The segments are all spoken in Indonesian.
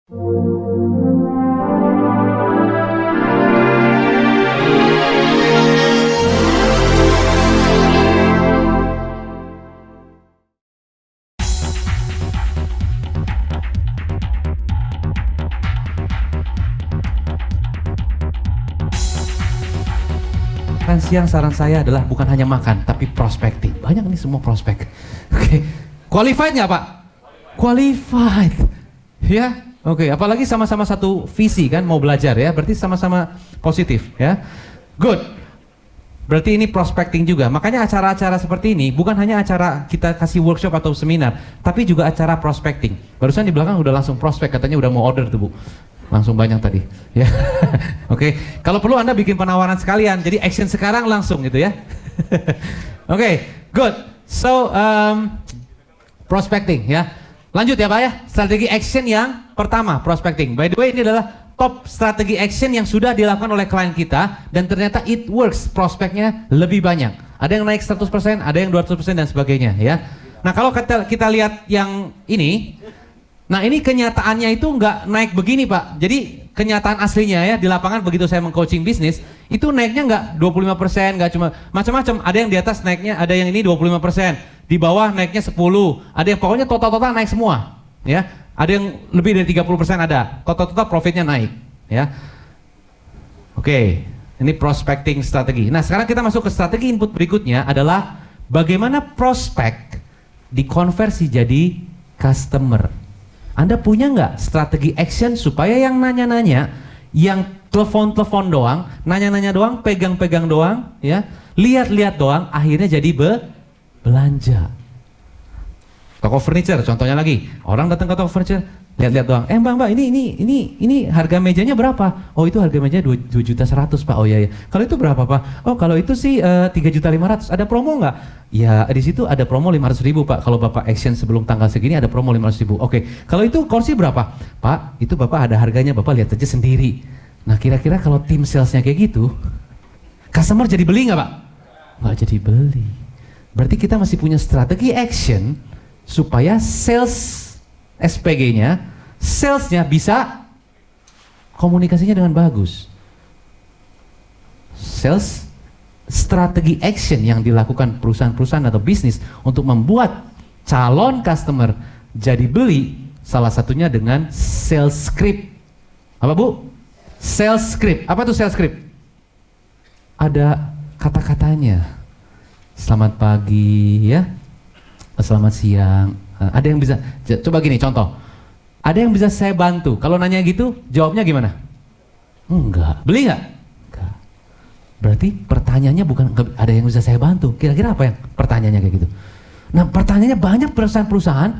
Makan siang saran saya adalah bukan hanya makan, tapi prospecting. Banyak nih semua prospek. Oke. Qualified nggak Pak? Qualified. Ya, oke. Apalagi sama-sama satu visi kan, mau belajar ya. Berarti sama-sama positif ya. Good. Berarti ini prospecting juga. Makanya acara-acara seperti ini bukan hanya acara kita kasih workshop atau seminar, tapi juga acara prospecting. Barusan di belakang udah langsung prospek, katanya udah mau order tuh Bu. Langsung banyak tadi ya. Oke. Kalau perlu Anda bikin penawaran sekalian, jadi action sekarang langsung gitu ya. Oke, good. So prospecting ya. Lanjut ya Pak ya. Strategi action yang pertama, prospecting. By the way, ini adalah top strategi action yang sudah dilakukan oleh klien kita dan ternyata it works. Prospeknya lebih banyak. Ada yang naik 100%, ada yang 200% dan sebagainya ya. Nah, kalau kita lihat yang ini, nah ini kenyataannya itu nggak naik begini Pak. Jadi kenyataan aslinya ya di lapangan begitu saya meng-coaching bisnis, itu naiknya nggak 25%, nggak cuma macam-macam. Ada yang di atas naiknya, ada yang ini 25%, di bawah naiknya 10, ada yang pokoknya total naik semua ya. Ada yang lebih dari 30% ada, total profitnya naik ya. Oke, ini prospecting strategi. Nah sekarang kita masuk ke strategi input berikutnya adalah bagaimana prospek dikonversi jadi customer. Anda punya nggak strategi action supaya yang nanya-nanya, yang telepon-telepon doang, nanya-nanya doang, pegang-pegang doang, ya, lihat-lihat doang, akhirnya jadi belanja. Toko furniture, contohnya lagi, orang datang ke toko furniture, lihat-lihat doang. Mbak, ini harga mejanya berapa? Oh itu harga mejanya 2.100.000 Pak. Oh iya. Kalau itu berapa Pak? Oh kalau itu sih 3.500.000. Ada promo nggak? Ya di situ ada promo 500.000 Pak. Kalau Bapak action sebelum tanggal segini ada promo 500.000. Oke. Kalau itu kursi berapa? Pak itu Bapak ada harganya, Bapak lihat aja sendiri. Nah kira-kira kalau tim salesnya kayak gitu, customer jadi beli nggak Pak? Nggak jadi beli. Berarti kita masih punya strategi action supaya sales SPG-nya, salesnya bisa komunikasinya dengan bagus. Sales strategi action yang dilakukan perusahaan-perusahaan atau bisnis untuk membuat calon customer jadi beli, salah satunya dengan sales script. Apa Bu? Sales script. Apa tuh sales script? Ada kata-katanya. Selamat pagi ya. Selamat siang. Ada yang bisa, coba gini contoh. Ada yang bisa saya bantu? Kalau nanya gitu, jawabnya gimana? Enggak. Beli nggak? Enggak. Berarti pertanyaannya bukan ada yang bisa saya bantu. Kira-kira apa yang pertanyaannya kayak gitu? Nah pertanyaannya banyak perusahaan-perusahaan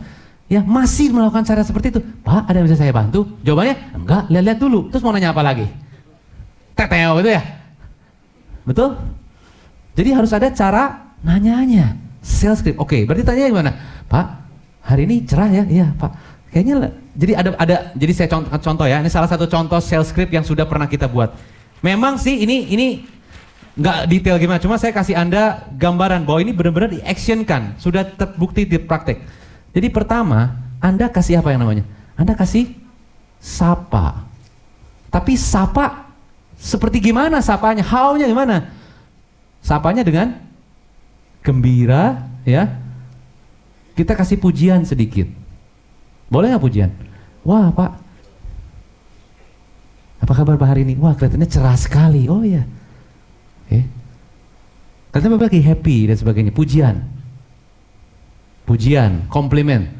ya masih melakukan cara seperti itu. Pak, ada yang bisa saya bantu? Jawabannya enggak. Lihat-lihat dulu. Terus mau nanya apa lagi? Teteo itu ya? Betul? Jadi harus ada cara nanyanya. Sales script. Oke, berarti tanya gimana? Pak, hari ini cerah ya? Iya, Pak. Kayaknya jadi ada jadi saya contoh ya. Ini salah satu contoh sales script yang sudah pernah kita buat. Memang sih ini nggak detail gimana, cuma saya kasih Anda gambaran bahwa ini benar-benar di-actionkan, sudah terbukti di praktek. Jadi pertama, Anda kasih apa yang namanya? Anda kasih sapa. Tapi sapa seperti gimana sapanya? How-nya gimana? Sapanya dengan gembira ya. Kita kasih pujian sedikit. Boleh nggak pujian? Wah Pak, apa kabar Pak hari ini? Wah kelihatannya cerah sekali. Oh iya. Kelihatannya Bapak lagi happy dan sebagainya. Pujian, komplimen.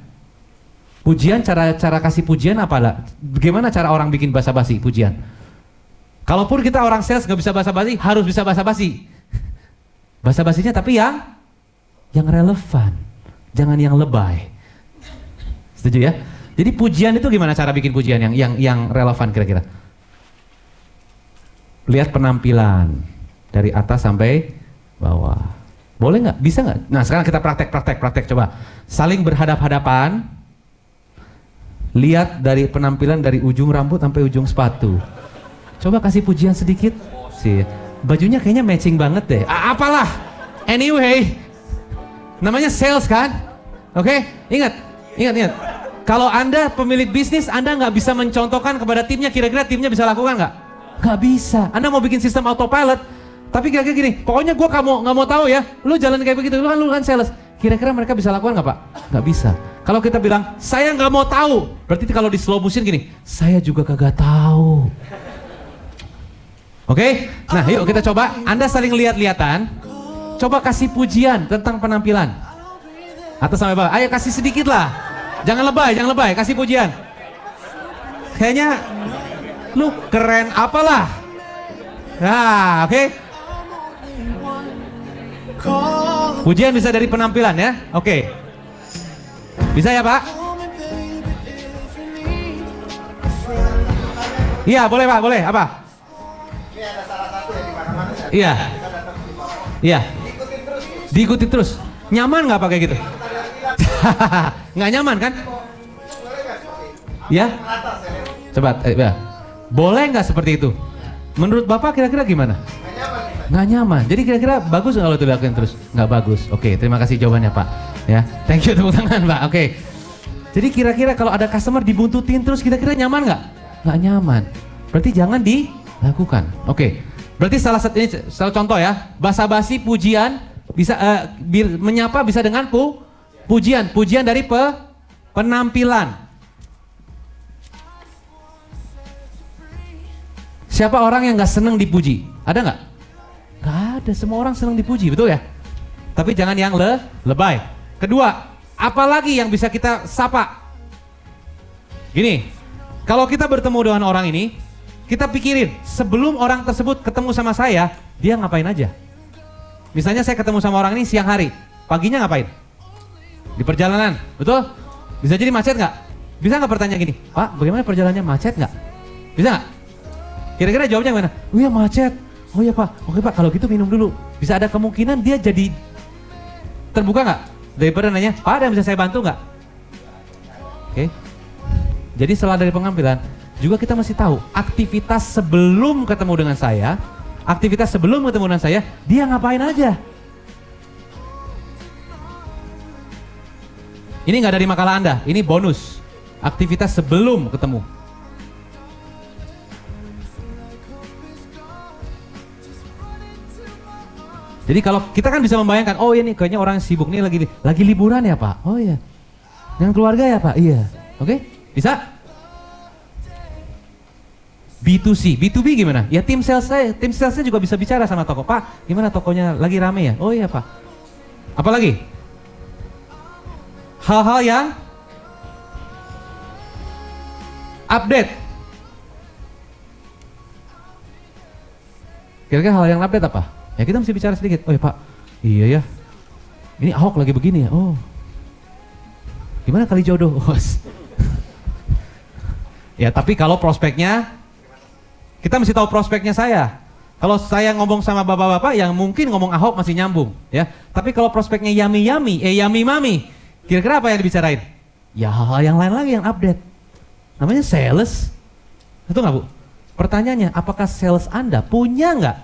Pujian, cara kasih pujian apalah? Bagaimana cara orang bikin basa-basi pujian? Kalaupun kita orang sales nggak bisa basa-basi, harus bisa basa-basi. Basa-basinya tapi yang relevan, jangan yang lebay. Setuju ya? Jadi pujian itu gimana cara bikin pujian yang relevan kira-kira? Lihat penampilan dari atas sampai bawah. Boleh nggak? Bisa nggak? Nah sekarang kita praktek coba. Saling berhadap-hadapan. Lihat dari penampilan dari ujung rambut sampai ujung sepatu. Coba kasih pujian sedikit. Sih, bajunya kayaknya matching banget deh. Apalah. Anyway, namanya sales kan? Oke? Ingat. Kalau Anda pemilik bisnis, Anda nggak bisa mencontohkan kepada timnya, kira-kira timnya bisa lakukan nggak? Nggak bisa. Anda mau bikin sistem autopilot, tapi kira-kira gini, pokoknya gue nggak mau tahu ya, lu jalan kayak begitu, lu kan sales. Kira-kira mereka bisa lakukan nggak Pak? Nggak bisa. Kalau kita bilang, saya nggak mau tahu, berarti kalau di slow motion gini, saya juga kagak tahu. Oke? Nah yuk kita coba, Anda saling lihat-lihatan, coba kasih pujian tentang penampilan. Atas sampai bawah, ayo kasih sedikit lah. Jangan lebay, kasih pujian. Kayaknya lu keren apalah. Nah, oke. Pujian bisa dari penampilan ya. Oke. Bisa ya, Pak? Iya, boleh, Pak, boleh. Apa? Ini ada salah satu yang di mana-mana. Iya. Kita datang di bawah. Iya. Ikutin terus. Diikuti terus. Nyaman nggak pakai gitu? Nggak nyaman kan? Boleh nggak seperti itu? Ya? Ke atas ya. Coba, ya. Boleh nggak seperti itu? Menurut Bapak kira-kira gimana? Nggak nyaman nih. Nggak nyaman. Jadi kira-kira bagus nggak kalau itu dilakukan terus? Nggak bagus. Oke, terima kasih jawabannya Pak. Ya, thank you, tepuk tangan Pak. Oke. Jadi kira-kira kalau ada customer dibuntutin terus, kira-kira nyaman nggak? Nggak nyaman. Berarti jangan dilakukan. Oke. Berarti salah contoh ya, basa-basi pujian bisa menyapa bisa dengan pujian dari penampilan. Siapa orang yang nggak seneng dipuji? Ada nggak? Nggak ada. Semua orang seneng dipuji, betul ya? Tapi jangan yang lebay. Kedua, apalagi yang bisa kita sapa? Gini, kalau kita bertemu dengan orang ini, kita pikirin sebelum orang tersebut ketemu sama saya, dia ngapain aja? Misalnya saya ketemu sama orang ini siang hari, paginya ngapain? Di perjalanan, betul? Bisa jadi macet nggak? Bisa nggak bertanya gini, Pak, bagaimana perjalanannya, macet nggak? Bisa nggak? Kira-kira jawabnya gimana? Oh iya macet. Oh iya Pak, oke Pak, kalau gitu minum dulu. Bisa ada kemungkinan dia jadi terbuka nggak? Daripada nanya, Pak ada yang bisa saya bantu nggak? Oke. Jadi setelah dari pengambilan, juga kita mesti tahu aktivitas sebelum ketemu dengan saya, dia ngapain aja. Ini nggak dari makalah Anda, ini bonus. Aktivitas sebelum ketemu. Jadi kalau kita kan bisa membayangkan, oh ini kayaknya orang sibuk nih lagi liburan ya Pak. Oh iya. Dengan keluarga ya Pak. Iya. Oke? Bisa? B2C, B2B gimana? Ya tim salesnya juga bisa bicara sama toko. Pak, gimana tokonya lagi rame ya? Oh iya Pak. Apalagi? Hal-hal yang update. Kira-kira hal yang update apa? Ya kita mesti bicara sedikit. Oh ya Pak, iya ya. Ini Ahok lagi begini ya. Oh, gimana kali jodoh? Ya tapi kalau prospeknya, kita mesti tahu prospeknya saya. Kalau saya ngomong sama bapak-bapak, yang mungkin ngomong Ahok masih nyambung, ya. Tapi kalau prospeknya yummy mami, kira-kira apa yang dibicarain? Ya hal-hal yang lain lagi yang update. Namanya sales, itu nggak Bu? Pertanyaannya, apakah sales Anda punya nggak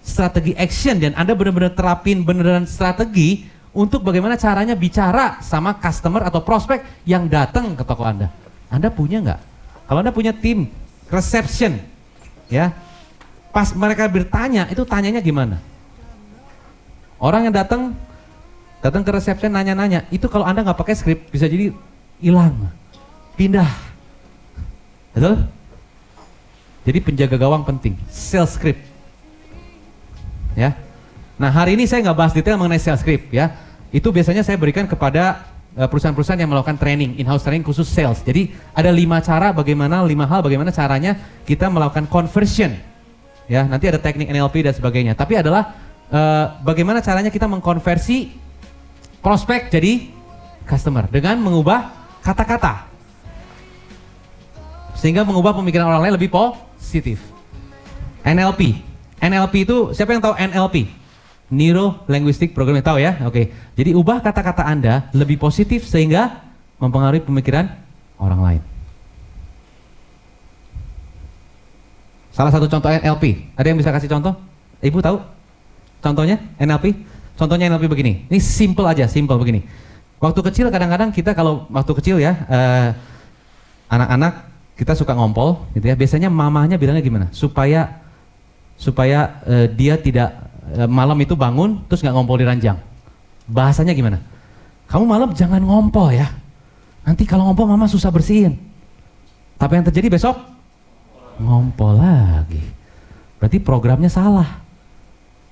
strategi action dan Anda benar-benar terapin beneran strategi untuk bagaimana caranya bicara sama customer atau prospek yang datang ke toko Anda? Anda punya nggak? Kalau Anda punya tim reception, ya, pas mereka bertanya, itu tanyanya gimana? Orang yang datang ke reception nanya-nanya, itu kalau Anda nggak pakai skrip bisa jadi hilang, pindah, betul? Jadi penjaga gawang penting, sales script. Ya, nah hari ini saya nggak bahas detail mengenai sales script ya. Itu biasanya saya berikan kepada perusahaan-perusahaan yang melakukan training, in-house training khusus sales. Jadi ada 5 hal bagaimana caranya kita melakukan conversion. Ya, nanti ada teknik NLP dan sebagainya. Tapi adalah bagaimana caranya kita mengkonversi prospek jadi customer dengan mengubah kata-kata. Sehingga mengubah pemikiran orang lain lebih positif. NLP itu, siapa yang tahu NLP? Neuro Linguistic Programming, tahu ya? Oke. Jadi ubah kata-kata Anda lebih positif sehingga mempengaruhi pemikiran orang lain. Salah satu contoh NLP, ada yang bisa kasih contoh? Ibu tahu contohnya NLP? Contohnya NLP begini, ini simple begini. Waktu kecil kadang-kadang kita kalau waktu kecil ya, anak-anak kita suka ngompol gitu ya. Biasanya mamahnya bilangnya gimana? Supaya dia tidak malam itu bangun terus nggak ngompol di ranjang. Bahasanya gimana? Kamu malam jangan ngompol ya. Nanti kalau ngompol mama susah bersihin. Tapi yang terjadi besok ngompol lagi. Berarti programnya salah.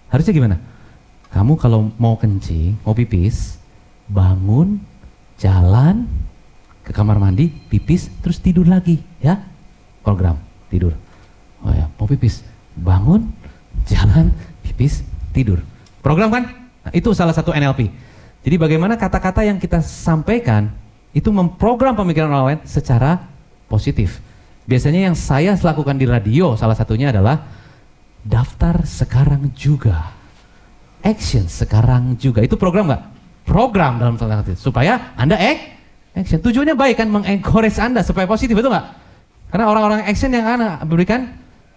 Harusnya gimana? Kamu kalau mau kencing, mau pipis, bangun, jalan ke kamar mandi, pipis, terus tidur lagi, ya. Program tidur. Oh ya, mau pipis, bangun, jalan, pipis, tidur. Program kan? Nah, itu salah satu NLP. Jadi bagaimana kata-kata yang kita sampaikan itu memprogram pemikiran orang lain secara positif. Biasanya yang saya lakukan di radio salah satunya adalah daftar sekarang juga. Action sekarang juga. Itu program nggak? Program dalam tanda kutip supaya Anda action. Tujuannya baik kan, mengencourage Anda supaya positif, betul nggak? Karena orang-orang action yang akan berikan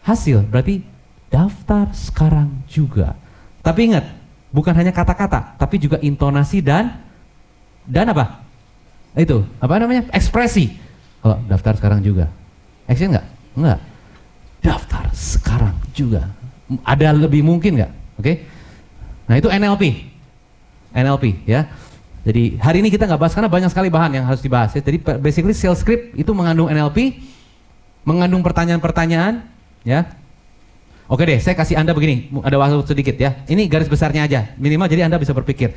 hasil. Berarti daftar sekarang juga. Tapi ingat, bukan hanya kata-kata, tapi juga intonasi dan apa? Itu apa namanya? Ekspresi. Kalau daftar sekarang juga, action nggak? Nggak. Daftar sekarang juga. Ada lebih mungkin nggak? Oke? Nah itu NLP ya. Jadi hari ini kita nggak bahas karena banyak sekali bahan yang harus dibahas ya. Jadi basically sales script itu mengandung NLP, mengandung pertanyaan-pertanyaan ya. Oke deh, saya kasih Anda begini, ada waktu sedikit ya. Ini garis besarnya aja, minimal jadi Anda bisa berpikir.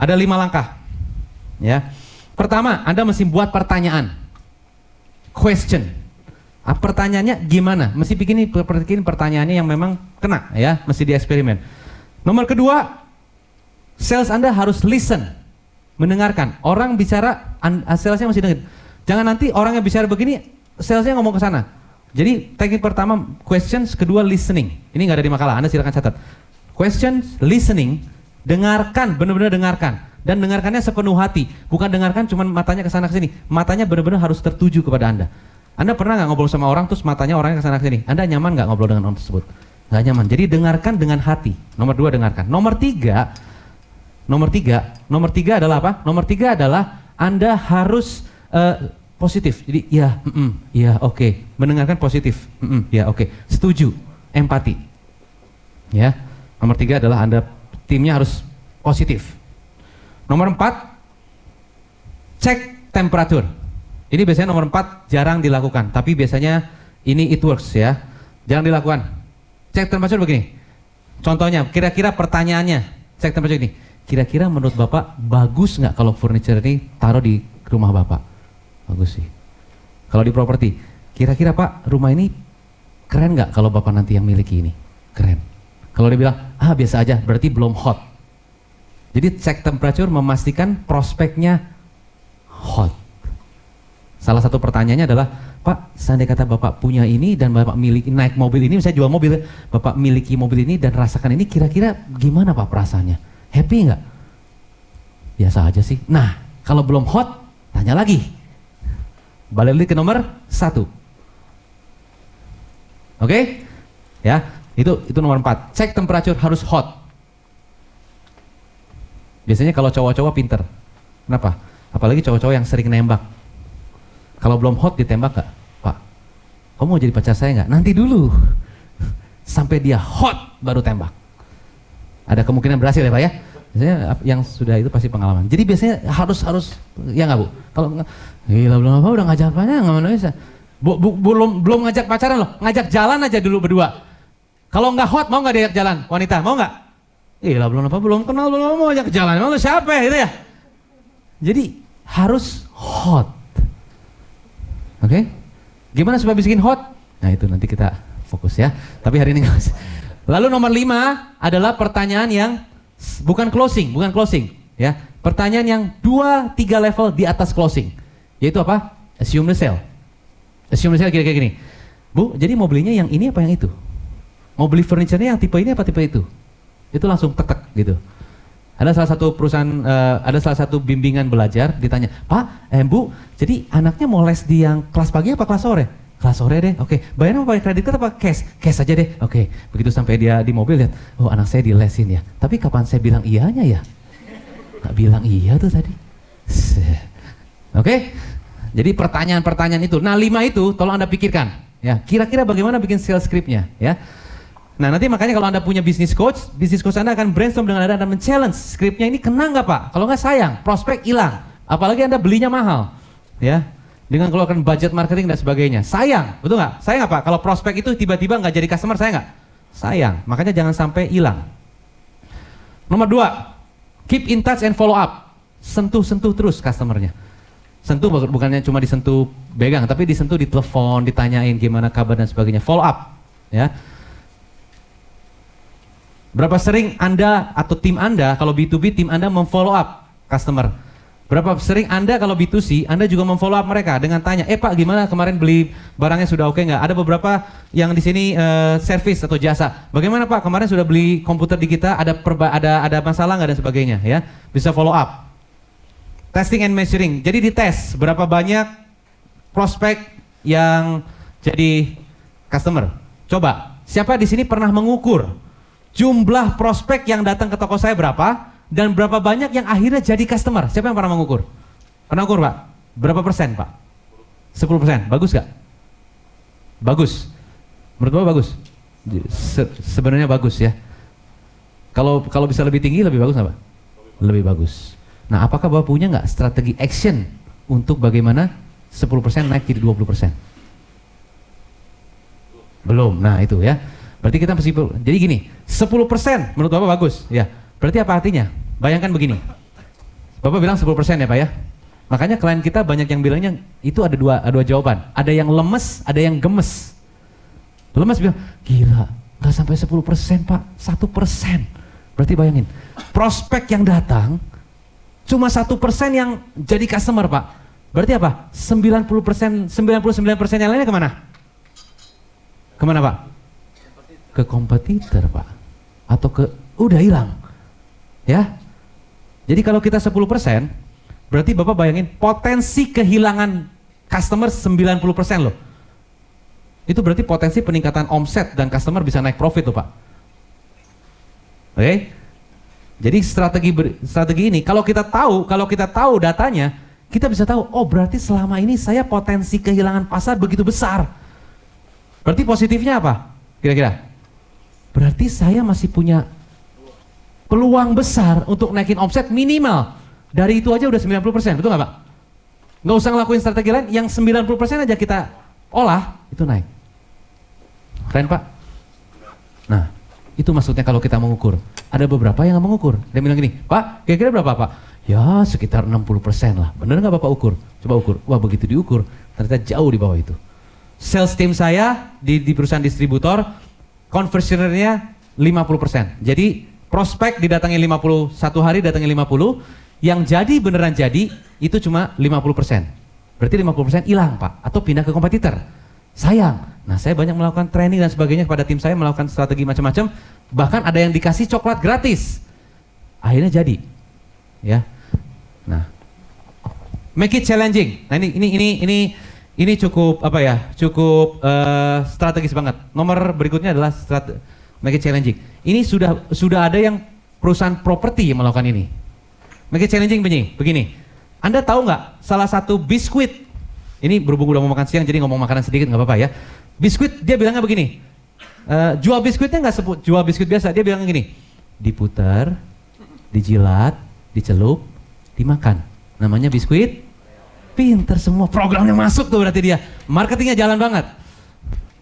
Ada 5 langkah ya. Pertama, Anda mesti buat pertanyaan, question. Pertanyaannya gimana? Mesti bikin pertanyaannya yang memang kena ya, mesti dieksperimen. Nomor kedua, sales Anda harus listen, mendengarkan. Orang bicara, salesnya mesti dengar. Jangan nanti orang yang bicara begini, salesnya ngomong ke sana. Jadi teknik pertama questions, kedua listening. Ini nggak ada di makalah, Anda silakan catat. Questions, listening, dengarkan, benar-benar dengarkan. Dan dengarkannya sepenuh hati. Bukan dengarkan cuma matanya ke sana ke sini. Matanya benar-benar harus tertuju kepada Anda. Anda pernah nggak ngobrol sama orang terus matanya orangnya ke sana ke sini? Anda nyaman nggak ngobrol dengan orang tersebut? Nggak nyaman. Jadi dengarkan dengan hati. Nomor 2 dengarkan. Nomor tiga adalah apa? Nomor 3 adalah Anda harus positif. Jadi ya oke. Mendengarkan positif. Ya oke. Setuju. Empati. Ya. Nomor 3 adalah Anda timnya harus positif. Nomor 4, cek temperatur. Ini biasanya nomor 4 jarang dilakukan, tapi biasanya ini it works ya. Jarang dilakukan. Cek temperatur begini. Contohnya, kira-kira pertanyaannya, cek temperatur ini. Kira-kira menurut Bapak bagus nggak kalau furniture ini taruh di rumah Bapak? Bagus sih. Kalau di properti, kira-kira Pak rumah ini keren nggak kalau Bapak nanti yang miliki ini? Keren. Kalau dia bilang, biasa aja, berarti belum hot. Jadi cek temperatur memastikan prospeknya hot. Salah satu pertanyaannya adalah, Pak, seandainya kata Bapak punya ini dan Bapak miliki naik mobil ini, misalnya jual mobil, Bapak miliki mobil ini dan rasakan ini, kira-kira gimana Pak perasaannya? Happy nggak? Biasa aja sih. Nah, kalau belum hot, tanya lagi. Balik lagi ke nomor 1. Oke? Ya, itu nomor 4. Cek temperatur harus hot. Biasanya kalau cowok-cowok pinter. Kenapa? Apalagi cowok-cowok yang sering nembak. Kalau belum hot ditembak gak? Pak, kamu mau jadi pacar saya gak? Nanti dulu. Sampai dia hot baru tembak. Ada kemungkinan berhasil ya Pak ya? Biasanya yang sudah itu pasti pengalaman. Jadi biasanya harus ya nggak Bu? Kalau gila belum apa udah ngajak pacaran nggak bisa. Belum ngajak pacaran loh, ngajak jalan aja dulu berdua. Kalau nggak hot mau nggak diajak jalan? Wanita mau nggak? Gila belum kenal belum mau ajak jalan. Emang lu siapa ya gitu ya? Jadi harus hot. Oke? Gimana supaya bikin hot? Nah itu nanti kita fokus ya. Tapi hari ini nggak usah. Lalu nomor 5 adalah pertanyaan yang bukan closing ya. Pertanyaan yang 2-3 level di atas closing. Yaitu apa? Assume the sale. Assume the sale kira-kira gini. Bu, jadi mau belinya yang ini apa yang itu? Mau beli furniture-nya yang tipe ini apa tipe itu? Itu langsung tek gitu. Ada salah satu perusahaan, ada salah satu bimbingan belajar ditanya, Pak, Bu, jadi anaknya mau les di yang kelas pagi apa kelas sore? Kelas sore deh, oke. Bayarnya mau pakai kredit card apa cash? Cash aja deh, oke. Begitu sampai dia di mobil lihat, oh anak saya dilesin ya. Tapi kapan saya bilang iyanya ya? Nggak bilang iya tuh tadi. Oke? Jadi pertanyaan-pertanyaan itu. Nah, 5 itu tolong Anda pikirkan. Ya, kira-kira bagaimana bikin sales script-nya, ya. Nah, nanti makanya kalau Anda punya bisnis coach Anda akan brainstorm dengan Anda dan men-challenge script-nya ini kena nggak Pak? Kalau nggak sayang, prospek hilang. Apalagi Anda belinya mahal. Ya. Dengan keluarkan budget marketing dan sebagainya. Sayang, betul nggak? Sayang nggak Pak? Kalau prospek itu tiba-tiba nggak jadi customer, sayang nggak? Sayang. Makanya jangan sampai hilang. Nomor 2, keep in touch and follow up. Sentuh-sentuh terus customernya. Sentuh bukannya cuma disentuh pegang, tapi disentuh di telepon, ditanyain gimana kabar dan sebagainya. Follow up, ya. Berapa sering Anda atau tim Anda kalau B2B tim Anda memfollow up customer? Berapa sering Anda kalau B2C Anda juga memfollow up mereka dengan tanya, Pak gimana kemarin beli barangnya sudah oke nggak? Ada beberapa yang di sini service atau jasa. Bagaimana Pak kemarin sudah beli komputer di kita ada masalah nggak dan sebagainya, ya. Bisa follow up. Testing and measuring. Jadi dites berapa banyak prospek yang jadi customer. Coba, siapa di sini pernah mengukur jumlah prospek yang datang ke toko saya berapa dan berapa banyak yang akhirnya jadi customer? Siapa yang pernah mengukur? Pernah ukur, Pak? Berapa persen, Pak? 10%. Bagus gak? Bagus. Menurut Bapak bagus? Sebenarnya bagus ya. Kalau bisa lebih tinggi lebih bagus nggak, Pak? Lebih bagus. Nah, apakah Bapak punya nggak strategi action untuk bagaimana 10% naik jadi 20%? Belum. Nah, itu ya. Berarti kita mesti, jadi gini, 10% menurut Bapak bagus, ya. Berarti apa artinya? Bayangkan begini. Bapak bilang 10% ya, Pak ya. Makanya klien kita banyak yang bilangnya itu ada dua jawaban. Ada yang lemes, ada yang gemes. Lemes bilang, gila, nggak sampai 10% Pak, 1%. Berarti bayangin, prospek yang datang cuma 1% yang jadi customer Pak. Berarti apa? 99% yang lainnya kemana? Kemana Pak? Ke kompetitor Pak. Atau udah hilang. Ya. Jadi kalau kita 10%, berarti Bapak bayangin potensi kehilangan customer 90% loh. Itu berarti potensi peningkatan omset dan customer bisa naik profit loh Pak. Oke? Jadi strategi ini kalau kita tahu datanya, kita bisa tahu, oh berarti selama ini saya potensi kehilangan pasar begitu besar. Berarti positifnya apa? Kira-kira? Berarti saya masih punya peluang besar untuk naikin omset minimal. Dari itu aja udah 90%, betul nggak Pak? Nggak usah ngelakuin strategi lain, yang 90% aja kita olah, itu naik. Keren Pak? Nah, itu maksudnya kalau kita mengukur. Ada beberapa yang nggak mengukur. Dia bilang gini, Pak, kira-kira berapa Pak? Ya sekitar 60% lah. Bener nggak Bapak ukur? Coba ukur. Wah begitu diukur, ternyata jauh di bawah itu. Sales team saya di perusahaan distributor, conversion rate-nya 50%. Jadi prospek didatangi 51 hari, datangi 50. Yang jadi beneran jadi, itu cuma 50%. Berarti 50% hilang Pak, atau pindah ke kompetitor. Sayang. Nah, saya banyak melakukan training dan sebagainya kepada tim saya, melakukan strategi macam-macam, bahkan ada yang dikasih coklat gratis. Akhirnya jadi. Ya. Nah, make it challenging. Nah, ini cukup apa ya? Cukup strategis banget. Nomor berikutnya adalah make it challenging. Ini sudah ada yang perusahaan properti yang melakukan ini. Make it challenging begini. Anda tahu nggak salah satu biskuit, ini berhubung udah mau makan siang jadi ngomong makanan sedikit nggak apa-apa ya. Biskuit dia bilangnya begini, jual biskuitnya nggak jual biskuit biasa, dia bilangnya gini, diputar, dijilat, dicelup, dimakan. Namanya biskuit. Pinter semua, programnya masuk tuh berarti dia. Marketingnya jalan banget.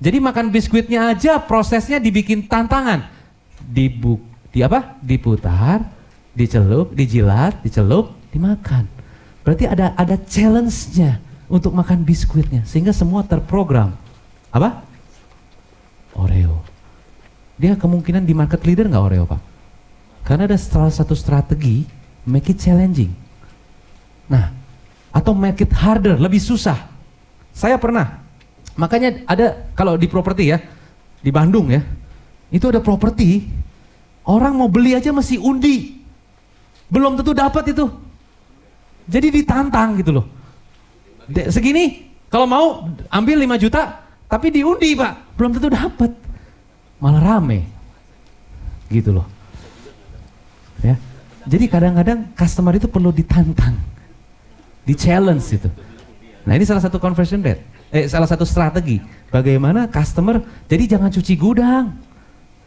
Jadi makan biskuitnya aja prosesnya dibikin tantangan. Diputar, dicelup, dijilat, dicelup, dimakan. Berarti ada challenge-nya untuk makan biskuitnya sehingga semua terprogram. Apa? Oreo. Dia kemungkinan di market leader nggak Oreo Pak? Karena ada salah satu strategi make it challenging. Nah, atau make it harder, lebih susah. Saya pernah. Makanya ada kalau di properti ya, di Bandung ya, itu ada properti, orang mau beli aja mesti undi. Belum tentu dapat itu. Jadi ditantang gitu loh. Segini, kalau mau ambil 5 juta, tapi diundi Pak, belum tentu dapat. Malah rame. Gitu loh. Ya. Jadi kadang-kadang customer itu perlu ditantang. di challenge itu. Nah ini salah satu conversion rate, salah satu strategi bagaimana customer. Jadi jangan cuci gudang.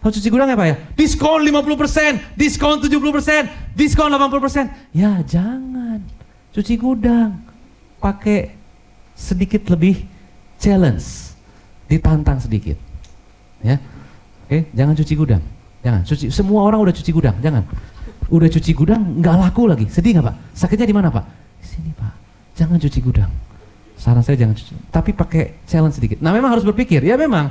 Kalau cuci gudang apa ya? Diskon 50%, diskon 70%, diskon 80%. Ya jangan cuci gudang, pakai sedikit lebih challenge, ditantang sedikit. Ya, oke, jangan cuci gudang, jangan cuci. Semua orang udah cuci gudang, jangan. Udah cuci gudang nggak laku lagi, sedih nggak Pak? Sakitnya di mana Pak? Di sini Pak. Jangan cuci gudang. Saran saya jangan cuci, tapi pakai challenge sedikit. Nah memang harus berpikir, ya memang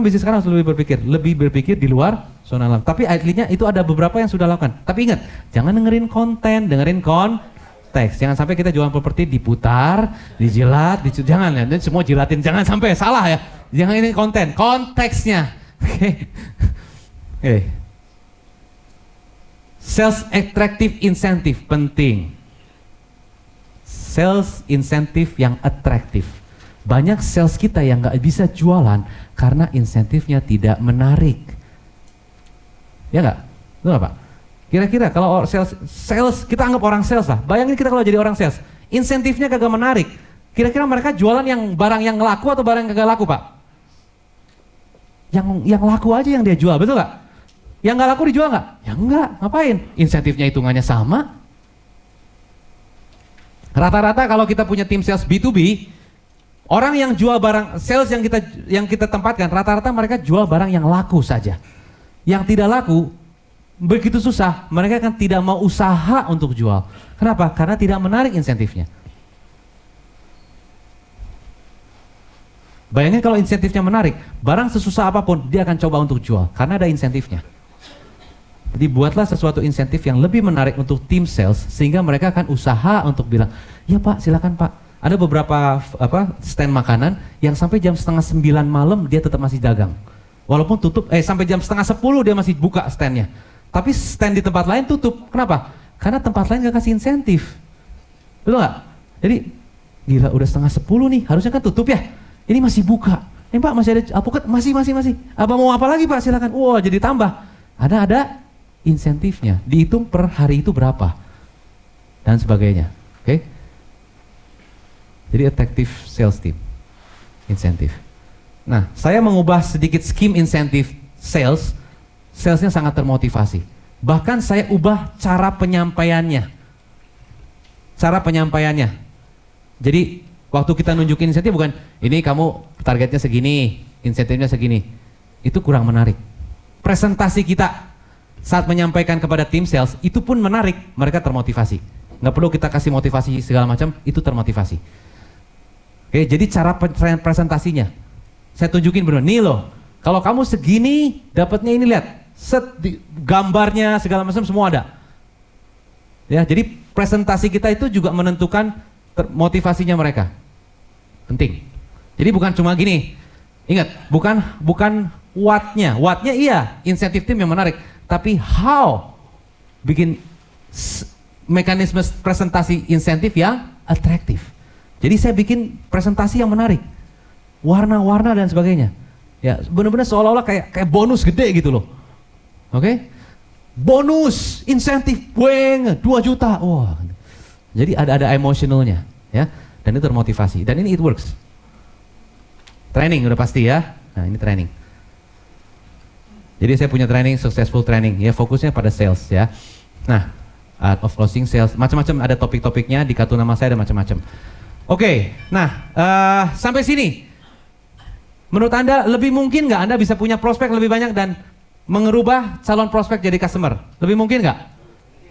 bisnis sekarang harus lebih berpikir di luar zona alam. Tapi akhirnya itu ada beberapa yang sudah lakukan. Tapi ingat, jangan dengerin konten, dengerin konteks. Jangan sampai kita jualan properti diputar, dijilat, jangan ya. Semua jilatin, jangan sampai salah ya. Jangan ini konten, konteksnya. Oke. Sales attractive incentive penting. Sales insentif yang atraktif. Banyak sales kita yang nggak bisa jualan karena insentifnya tidak menarik. Ya nggak? Betul nggak Pak? Kira-kira kalau sales kita anggap orang sales lah. Bayangin kita kalau jadi orang sales, insentifnya kagak menarik. Kira-kira mereka jualan yang barang yang laku atau barang yang kagak laku Pak? Yang laku aja yang dia jual, betul nggak? Yang nggak laku dijual nggak? Ya nggak, ngapain? Insentifnya hitungannya sama. Rata-rata kalau kita punya tim sales B2B, orang yang jual barang sales yang kita tempatkan, rata-rata mereka jual barang yang laku saja. Yang tidak laku, begitu susah, mereka kan tidak mau usaha untuk jual. Kenapa? Karena tidak menarik insentifnya. Bayangin kalau insentifnya menarik, barang sesusah apapun dia akan coba untuk jual, karena ada insentifnya. Jadi buatlah sesuatu insentif yang lebih menarik untuk tim sales sehingga mereka akan usaha untuk bilang, ya Pak silakan Pak. Ada beberapa stand makanan yang sampai jam 8:30 malam dia tetap masih dagang. Walaupun tutup, sampai jam 9:30 dia masih buka standnya. Tapi stand di tempat lain tutup. Kenapa? Karena tempat lain gak kasih insentif. Betul nggak? Jadi gila udah 9:30 nih, harusnya kan tutup ya. Ini masih buka. Pak masih ada alpukat? Masih. Apa mau apa lagi Pak? Silakan. Wah jadi tambah. Ada insentifnya, dihitung per hari itu berapa dan sebagainya. Oke? Jadi effective sales team insentif. Nah, saya mengubah sedikit skim insentif salesnya sangat termotivasi. Bahkan saya ubah cara penyampaiannya. Jadi waktu kita nunjukin insentif bukan ini kamu targetnya segini, insentifnya segini. Itu kurang menarik. Presentasi kita saat menyampaikan kepada tim sales itu pun menarik, mereka termotivasi. Nggak perlu kita kasih motivasi segala macam, itu termotivasi. Oke, jadi cara presentasinya saya tunjukin benar. Nih loh, kalau kamu segini dapatnya ini lihat, gambarnya segala macam semua ada. Ya, jadi presentasi kita itu juga menentukan motivasinya mereka. Penting. Jadi bukan cuma gini. Ingat, bukan what-nya iya, insentif tim yang menarik. Tapi how bikin mekanisme presentasi insentif yang atraktif. Jadi saya bikin presentasi yang menarik, warna-warna dan sebagainya. Ya benar-benar seolah-olah kayak bonus gede gitu loh. Oke? Bonus insentif, bueng 2 juta. Wah. Jadi ada emotionalnya, ya. Dan itu termotivasi. Dan ini it works. Training udah pasti ya. Nah ini training. Jadi saya punya training, successful training, ya fokusnya pada sales ya. Nah, art of closing sales, macam-macam ada topik-topiknya, di kartu nama saya ada macam-macam. Oke, nah sampai sini, menurut Anda lebih mungkin nggak Anda bisa punya prospek lebih banyak dan mengerubah calon prospek jadi customer? Lebih mungkin nggak?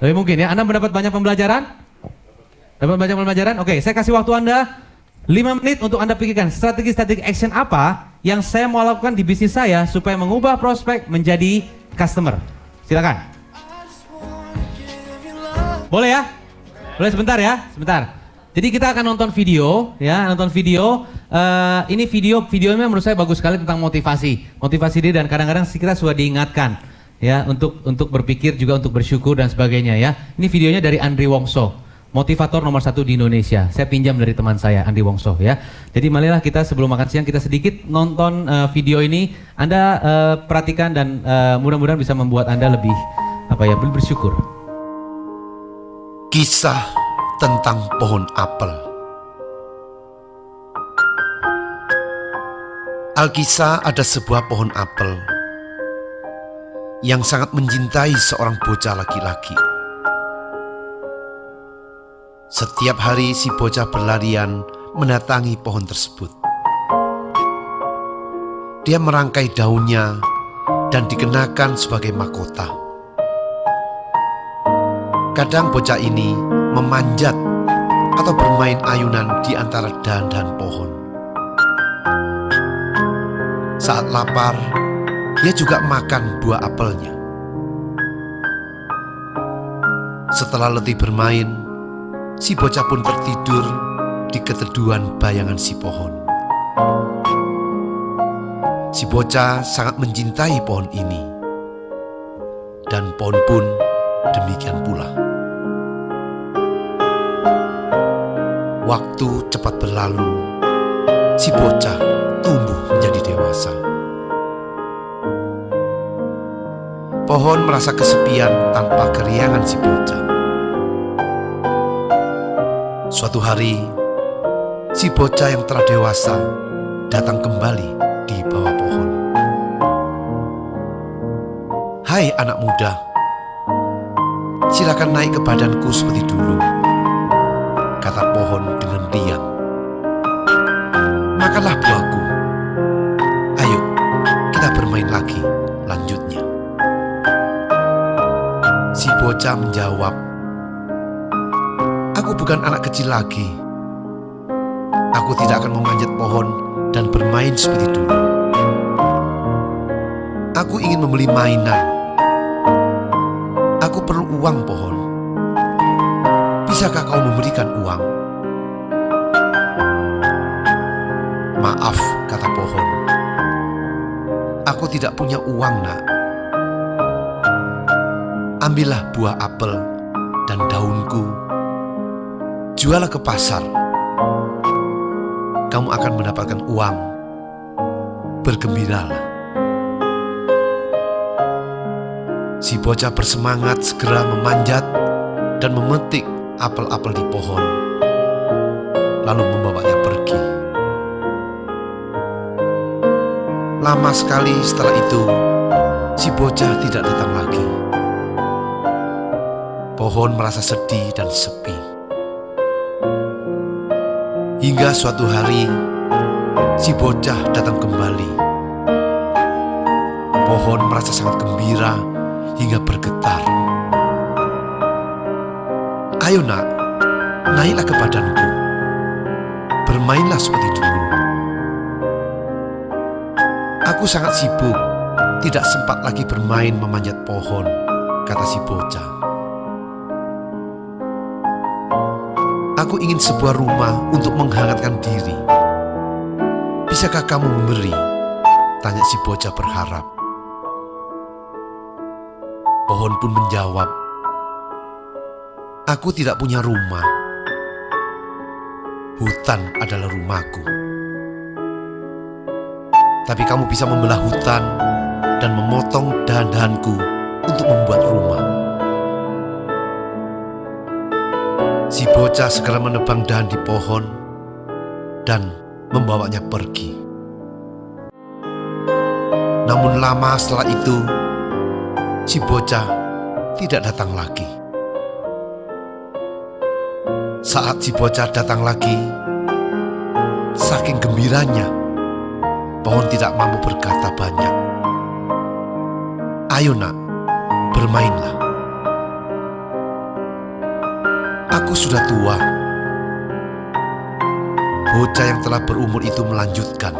Lebih mungkin ya, Anda mendapat banyak pembelajaran? Dapat banyak pembelajaran? Oke, saya kasih waktu Anda 5 menit untuk Anda pikirkan strategi-strategi action apa yang saya mau lakukan di bisnis saya supaya mengubah prospek menjadi customer. Silakan. Boleh ya? Boleh sebentar ya? Sebentar. Jadi kita akan nonton video ya, ini videonya menurut saya bagus sekali tentang motivasi diri dan kadang-kadang kita sudah diingatkan ya untuk berpikir juga untuk bersyukur dan sebagainya ya. Ini videonya dari Andri Wongso. Motivator nomor 1 di Indonesia. Saya pinjam dari teman saya, Andi Wongso ya. Jadi marilah kita sebelum makan siang kita sedikit nonton video ini. Anda perhatikan dan mudah-mudahan bisa membuat Anda lebih bersyukur. Kisah tentang pohon apel. Alkisah ada sebuah pohon apel yang sangat mencintai seorang bocah laki-laki. Setiap hari si bocah berlarian mendatangi pohon tersebut. Dia merangkai daunnya dan dikenakan sebagai mahkota. Kadang bocah ini memanjat atau bermain ayunan di antara dahan-dahan pohon. Saat lapar, dia juga makan buah apelnya. Setelah letih bermain, si bocah pun tertidur di keteduhan bayangan si pohon. Si bocah sangat mencintai pohon ini, dan pohon pun demikian pula. Waktu cepat berlalu, si bocah tumbuh menjadi dewasa. Pohon merasa kesepian tanpa keriangan si bocah. Suatu hari, si bocah yang telah dewasa datang kembali di bawah pohon. "Hai anak muda, silakan naik ke badanku seperti dulu," kata pohon dengan riang. "Makanlah buahku. Ayo, kita bermain lagi," lanjutnya. Si bocah menjawab, "Aku bukan anak kecil lagi. Aku tidak akan memanjat pohon dan bermain seperti dulu. Aku ingin membeli mainan. Aku perlu uang, pohon. Bisakah kau memberikan uang?" "Maaf," kata pohon. "Aku tidak punya uang, nak. Ambillah buah apel dan daunku. Jualah ke pasar. Kamu akan mendapatkan uang. Bergembiralah." Si bocah bersemangat segera memanjat dan memetik apel-apel di pohon, lalu membawanya pergi. Lama sekali setelah itu, si bocah tidak datang lagi. Pohon merasa sedih dan sepi. Hingga suatu hari, si bocah datang kembali. Pohon merasa sangat gembira hingga bergetar. "Ayo nak, naiklah ke badanku. Bermainlah seperti dulu." "Aku sangat sibuk, tidak sempat lagi bermain memanjat pohon," kata si bocah. "Aku ingin sebuah rumah untuk menghangatkan diri. Bisakah kamu memberi?" tanya si bocah berharap. Pohon pun menjawab, "Aku tidak punya rumah. Hutan adalah rumahku. Tapi kamu bisa membelah hutan dan memotong dahan-dahanku untuk membuat rumah." Si bocah segera menebang dahan di pohon dan membawanya pergi. Namun lama setelah itu, si bocah tidak datang lagi. Saat si bocah datang lagi, saking gembiranya, pohon tidak mampu berkata banyak. "Ayo nak, bermainlah. Aku sudah tua." Bocah yang telah berumur itu melanjutkan,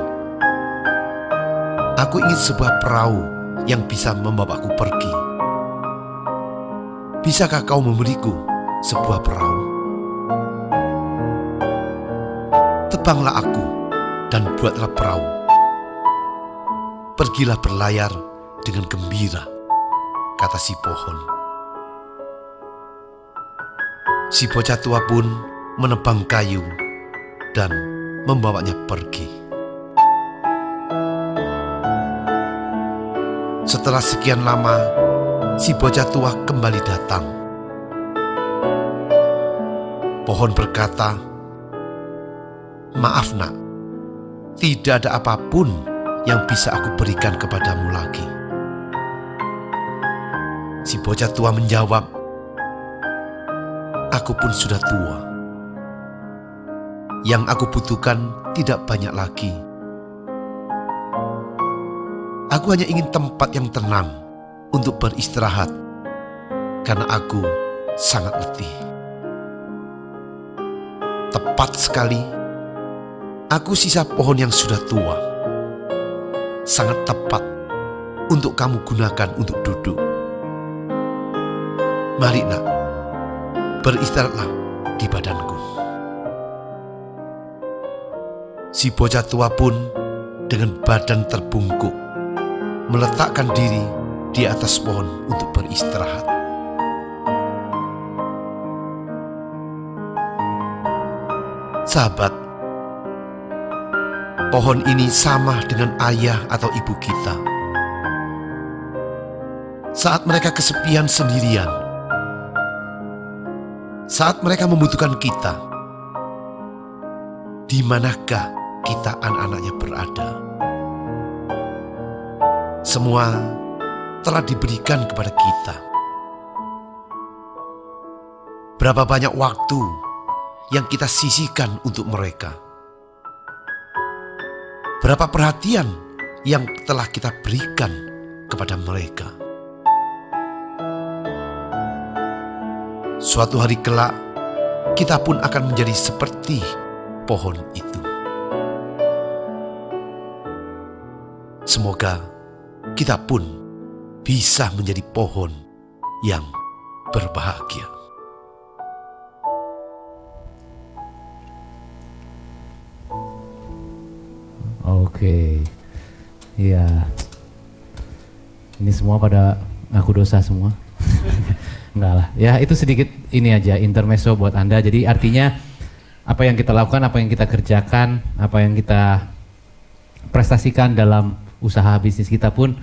"Aku ingin sebuah perahu yang bisa membawaku pergi. Bisakah kau memberiku sebuah perahu?" "Tebanglah aku dan buatlah perahu. Pergilah berlayar dengan gembira," kata si pohon. Si bocah tua pun menebang kayu dan membawanya pergi. Setelah sekian lama, si bocah tua kembali datang. Pohon berkata, "Maaf nak, tidak ada apapun yang bisa aku berikan kepadamu lagi." Si bocah tua menjawab, "Aku pun sudah tua. Yang aku butuhkan tidak banyak lagi. Aku hanya ingin tempat yang tenang untuk beristirahat, karena aku sangat letih." Tepat sekali, aku sisa pohon yang sudah tua. Sangat tepat untuk kamu gunakan untuk duduk. Mari nak, beristirahatlah di badanku. Si bocah tua pun dengan badan terbungkuk meletakkan diri di atas pohon untuk beristirahat. Sahabat, pohon ini sama dengan ayah atau ibu kita. Saat mereka kesepian sendirian, saat mereka membutuhkan kita, di manakah kita anak-anaknya berada? Semua telah diberikan kepada kita. Berapa banyak waktu yang kita sisihkan untuk mereka? Berapa perhatian yang telah kita berikan kepada mereka? Suatu hari kelak, kita pun akan menjadi seperti pohon itu. Semoga kita pun bisa menjadi pohon yang berbahagia. Oke, iya. Ini semua pada ngaku dosa semua. Enggak lah, ya itu sedikit ini aja intermezzo buat Anda. Jadi artinya apa yang kita lakukan, apa yang kita kerjakan, apa yang kita prestasikan dalam usaha bisnis kita pun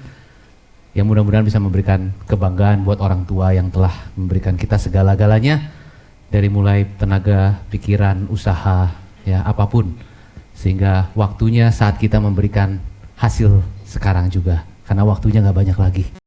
yang mudah-mudahan bisa memberikan kebanggaan buat orang tua yang telah memberikan kita segala-galanya, dari mulai tenaga, pikiran, usaha, ya apapun. Sehingga waktunya saat kita memberikan hasil sekarang juga, karena waktunya nggak banyak lagi.